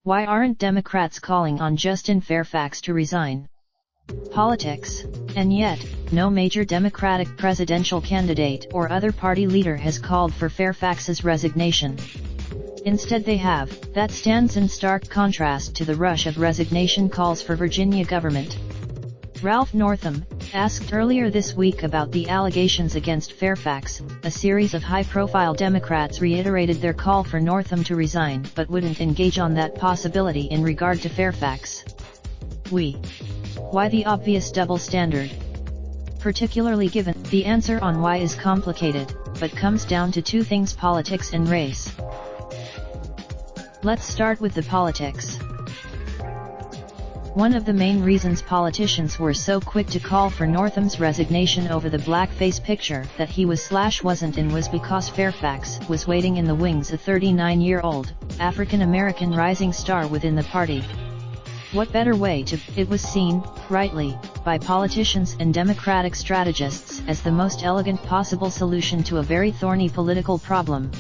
Why aren't Democrats calling on Justin Fairfax to resign? Politics. And yet, no major Democratic presidential candidate or other party leader has called for Fairfax's resignation. Instead they have. That stands in stark contrast to the rush of resignation calls for Virginia government. Ralph Northam, asked earlier this week about the allegations against Fairfax, a series of high-profile Democrats reiterated their call for Northam to resign but wouldn't engage on that possibility in regard to Fairfax. Why the obvious double standard? Particularly given, the answer on why is complicated, but comes down to two things: politics and race. Let's start with the politics. One of the main reasons politicians were so quick to call for Northam's resignation over the blackface picture that he wasn't in was because Fairfax was waiting in the wings, a 39-year-old, African-American rising star within the party. What better way to, it was seen, rightly, by politicians and Democratic strategists as the most elegant possible solution to a very thorny political problem.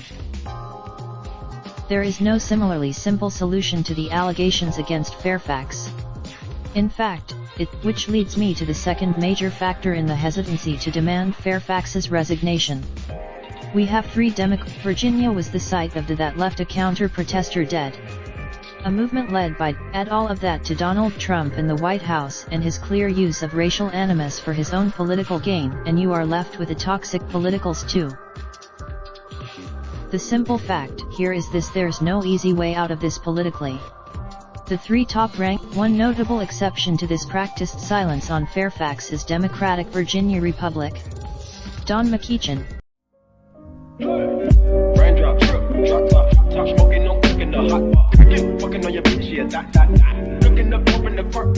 There is no similarly simple solution to the allegations against Fairfax. In fact, which leads me to the second major factor in the hesitancy to demand Fairfax's resignation. We have three Virginia was the site of that left a counter-protester dead. A movement led by, add all of that to Donald Trump in the White House and his clear use of racial animus for his own political gain, and you are left with a toxic political stew. The simple fact here is this: there's no easy way out of this politically. The three top-ranked, one notable exception to this practiced silence on Fairfax is Democratic Virginia Republic. Don McEachin. Raindrop, drop top, smoking, no cooking the hot pot. Fucking on your bitch, yeah, that. Looking up, open the park,